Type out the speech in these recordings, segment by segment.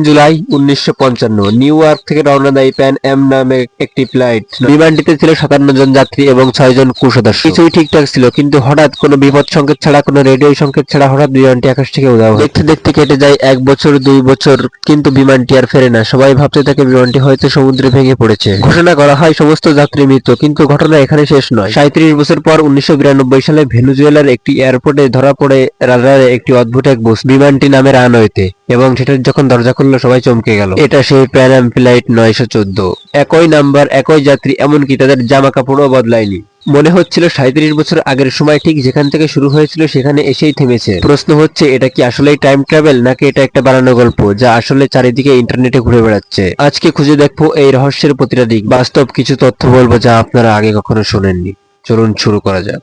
July 1955 new York থেকে রওনা দেয় প্যান এম নামে একটি ফ্লাইট। বিমানটিতে ছিল 57 জন যাত্রী এবং 6 জন ক্রু সদস্য। কিছুই ঠিকঠাক ছিল, কিন্তু হঠাৎ কোনো বিপদ সংকেত ছাড়া, কোনো রেডিও সংকেত ছাড়া হঠাৎ বিমানটি আকাশ থেকে উধাও হয়। দেখতে দেখতে কেটে যায় 1 বছর 2 বছর, কিন্তু বিমানটি আর ফেরে না। সবাই ভাবতে থাকে বিমানটি হয়তো সমুদ্রে ভেঙে পড়েছে। ঘোষণা করা হয় সমস্ত যাত্রী মৃত, কিন্তু ঘটনা এখানে শেষ নয়। 37 বছর পর 1992 সালে ভেনেজুয়েলার একটি এয়ারপোর্টে ধরা পড়ে রাডারে একটি অদ্ভুত এক বস্তু। বিমানটি নামে রানওয়েতে, এবং সেটার যখন দরজা খুললো সবাই চমকে গেল। এটা সেই প্যান আম ফ্লাইট 914। একই নাম্বার, একই যাত্রী, এমনকি তাদের জামা কাপড়ও বদলায়নি। মনে হচ্ছিল 37 বছর আগের সময় ঠিক যেখান থেকে শুরু হয়েছিল সেখানে এসেই থেমেছে। প্রশ্ন হচ্ছে, এটা কি আসলেই টাইম ট্রাভেল, নাকি এটা একটা বানানো গল্প যা আসলে চারিদিকে ইন্টারনেটে ঘুরে বেড়াচ্ছে? আজকে খুঁজে দেখবো এই রহস্যের প্রতিটা দিক, বাস্তব কিছু তথ্য বলবো যা আপনারা আগে কখনো শোনেননি। চলুন শুরু করা যাক।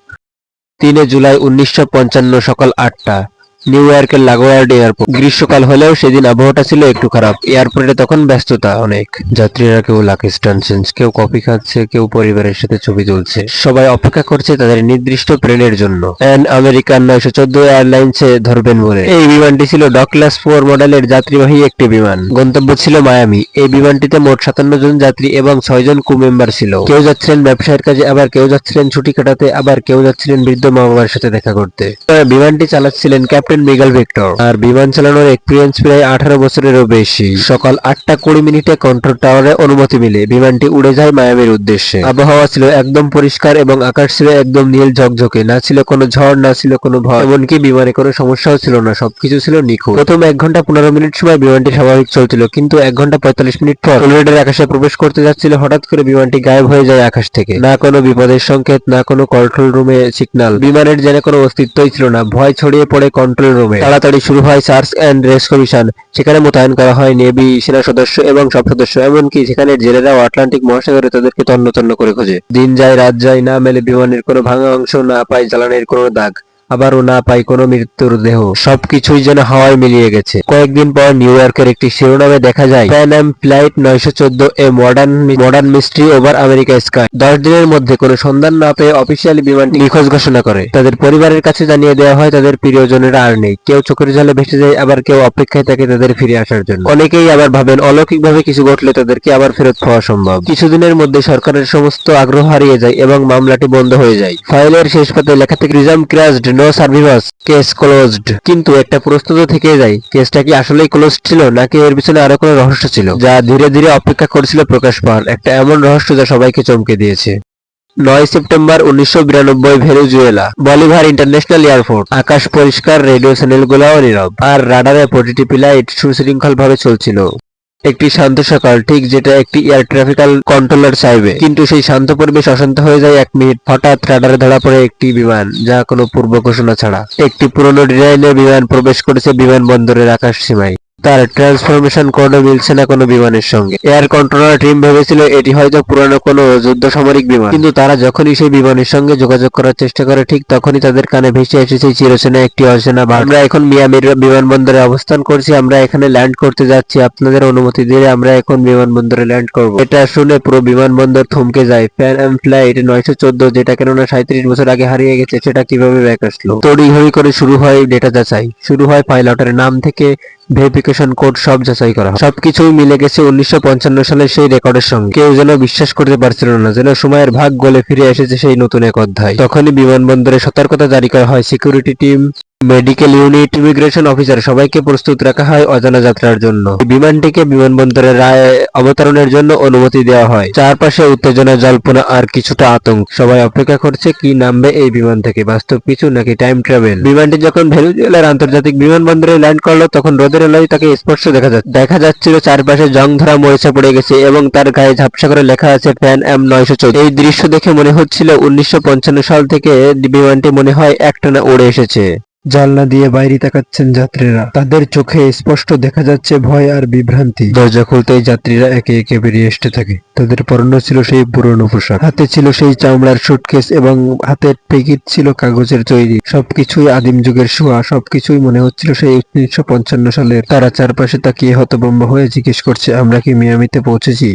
3 জুলাই 1955 সকাল 8টা, নিউ ইয়র্কের লাগোয়ার্ড এয়ারপোর্ট। গ্রীষ্মকাল হলেও সেদিন আবহাওয়াটা ছিল একটু খারাপ। এয়ারপোর্টে তখন ব্যস্ততা অনেক। যাত্রীরা কেউ লাকিস টানছেন, কেউ কফি খাচ্ছে, কেউ পরিবারের সাথে ছবি তুলছে। সবাই অপেক্ষা করছে তাদের নির্দিষ্ট প্লেনের জন্য, প্যান আমেরিকান 914 এয়ারলাইন্সে ধরবেন বলে। এই বিমানটি ছিল ডকলাস 4 মডেলের যাত্রীবাহী একটি বিমান। গন্তব্য ছিল মায়ামি। এই বিমানটিতে মোট 57 জন যাত্রী এবং 6 জন ক্রু মেম্বার ছিল। কেউ যাচ্ছিলেন ব্যবসায়ের কাজে, আবার কেউ যাচ্ছিলেন ছুটি কাটাতে, আবার কেউ যাচ্ছিলেন বৃদ্ধ মা বাবার সাথে দেখা করতে। বিমানটি চালাচ্ছিলেন ক্যাপ্টেন মিগেল ভিক্টর, আর বিমান চালানোর এক্সপিরিয়েন্স প্রায় 18 বছরেরও বেশি। সকাল 8টা 20 কন্ট্রোল টাওয়ারে অনুমতি মিলে বিমানটি উড়ে যায় মায়ামির উদ্দেশ্যে। আবহাওয়া ছিল একদম পরিষ্কার এবং আকাশ ছিল একদম নীল ঝকঝকে। না ছিল কোনো ঝড়, না ছিল কোনো ভয়, এমনকি বিমানে কোনো সমস্যাও ছিল না। সবকিছু ছিল নিখুঁত। প্রথম 1 ঘন্টা 15 মিনিট সময় বিমানটি স্বাভাবিক চলছিল, কিন্তু 1 ঘন্টা 45 মিনিট পর ফ্লোরিডার আকাশে প্রবেশ করতে যাচ্ছিল, হঠাৎ করে বিমানটি গায়েব হয়ে যায় আকাশ থেকে। না কোনো বিপদের সংকেত, না কোনো কন্ট্রোল রুমে সিগন্যাল। বিমানের যেন কোনো অস্তিত্বই ছিল না। ভয় ছড়িয়ে পড়ে কন্ট্রোল রুমে। তাড়াতাড়ি শুরু হয় সার্চ অ্যান্ড রেস্কিউ মিশন। সেখানে মোতায়েন করা হয় নেভি, সেনা সদস্য এবং সব সদস্য, এমনকি সেখানের জেলেরাও আটলান্টিক মহাসাগরে তাদেরকে তন্ন তন্ন করে খোঁজে। দিন যায় রাত যায়, না মেলে বিমানের কোনো ভাঙা অংশ, না পায় জ্বালানির কোনো দাগ, আবারও না পাই কোনো মৃত্যুর দেহ। সবকিছুই যেন হাওয়ায় মিলিয়ে গেছে। কয়েকদিন পর নিউ ইয়র্কের একটি শিরোনামে দেখা যায়, Pan Am flight 914 a modern mystery over America sky. 10 দিনের মধ্যে কোনো সন্ধান না পেয়ে অফিসিয়ালি বিমানটি নিখোঁজ ঘোষণা করে। তাদের পরিবারের কাছে জানিয়ে দেওয়া হয় তাদের প্রিয়জনেরা আর নেই। কেউ চোখের জলে ভেসে যায়, আবার কেউ অপেক্ষায় থাকে তাদের ফিরে আসার জন্য। অনেকেই আবার ভাবেন অলৌকিকভাবে কিছু ঘটলে তাদেরকে আবার ফেরত পাওয়া সম্ভব। কিছুদিনের মধ্যে সরকারের সমস্ত আগ্রহ হারিয়ে যায় এবং মামলাটি বন্ধ হয়ে যায়। ফাইলের শেষ পাতায় লেখা থেকে, prism crashed, no survivors, case closed. কিন্তু একটা প্রশ্ন তো থেকে যায়, কেসটা কি আসলেই ক্লোজড ছিল, নাকি এর পিছনে আরো কোনো রহস্য ছিল যা ধীরে ধীরে অপেক্ষা করছিল প্রকাশ পাওয়ার? একটা এমন রহস্য যা সবাইকে চমকে দিয়েছে। 9 September 1992 Venezuela, Bolivar International Airport. আকাশ পরিষ্কার, রেডিও চ্যানেলগুলোও নীরব, আর রাডারে প্রতিটি ফ্লাইট সুশৃঙ্খলভাবে চলছিল। একটি শান্ত সকাল, ঠিক যেটা একটি এয়ার ট্রাফিকাল কন্ট্রোলার চাইবে। কিন্তু সেই শান্ত পরিবেশ অশান্ত হয়ে যায় 1 মিনিট। হঠাৎ রাডারে ধরা পড়ে একটি বিমান, যা কোনো পূর্ব ঘোষণা ছাড়া। একটি পুরনো ডিজাইনের বিমান প্রবেশ করেছে বিমানবন্দরের আকাশ সীমায়। তার ট্রান্সফরমেশন কোডও মিলছে না কোনো বিমানের সঙ্গে। এয়ার কন্ট্রোলার টিম ভেবেছিল এটি হয়তো পুরনো কোনো যুদ্ধ সামরিক বিমান, কিন্তু তারা যখনই সেই বিমানের সঙ্গে যোগাযোগ করার চেষ্টা করে, ঠিক তখনই তাদের কানে ভেসে এসেছে চিরচেনা একটি অচেনা বার্তা। আমরা এখন মিয়ামির বিমানবন্দরে অবস্থান করছি, আমরা এখানে ল্যান্ড করতে যাচ্ছি, আপনাদের অনুমতি দিলে আমরা এখন বিমানবন্দরে ল্যান্ড করব। এটা শুনে পুরো বিমানবন্দর থমকে যায়। প্যান আম ফ্লাইট 914, যেটা কেননা 37 বছর আগে হারিয়ে গেছে, সেটা কিভাবে ব্যাক আসলো? তড়িঘড়ি করে শুরু হয় ডেটা যাচাই, শুরু হয় পাইলটের নাম থেকে ভেরিফিকেশন কোড, সব যাচাই করা হয়। সবকিছুই মিলে গেছে 1955 সালের সেই রেকর্ডের সঙ্গে। কেউ যেন বিশ্বাস করতে পারছিল না, যেন সময়ের ভাগ গলে ফিরে এসেছে সেই নতুন এক অধ্যায়। তখনই বিমানবন্দরে সতর্কতা জারি করা হয়। Security team, medical unit, immigration officer, সবাইকে প্রস্তুত রাখা হয় অজানা যাত্রার জন্য। বিমানটিকে বিমানবন্দরের অবতরণের জন্য অনুমতি দেওয়া হয়। চারপাশে উত্তেজনা, জল্পনা আর কিছুটা আতঙ্ক। সবাই অপেক্ষা করছে কি নামবে এই বিমান থেকে, বাস্তব কিছু নাকি টাইম ট্রাভেল। বিমানটি যখন ভেনেজুয়েলার আন্তর্জাতিক বিমানবন্দরে ল্যান্ড করলো, তখন রোদের আলোয় তাকে স্পষ্ট দেখা যাচ্ছিল চারপাশে জং ধরা মরিচা পড়ে গেছে এবং তার গায়ে ঝাপসা করে লেখা আছে প্যান আম 914। এই দৃশ্য দেখে মনে হচ্ছিল 1955 সাল থেকে বিমানটি মনে হয় একটানা উড়ে এসেছে। জানলা দিয়ে বাইরে তাকাচ্ছেন যাত্রীরা, তাদের চোখে স্পষ্ট দেখা যাচ্ছে ভয় আর বিভ্রান্তি। দরজা খুলতেই যাত্রীরা একে একে বেরিয়ে আসতে থাকে। তাদের পরনে ছিল সেই পুরনো পোশাক, হাতে ছিল সেই চামড়ার সুটকেস এবং হাতের টিকিট ছিল কাগজের তৈরি। সবকিছুই আদিম যুগের ছোঁয়া, সবকিছুই মনে হচ্ছিল সেই 1955 সালের। তারা চারপাশে তাকিয়ে হতভম্ব হয়ে জিজ্ঞেস করছে, আমরা কি মিয়ামিতে পৌঁছেছি?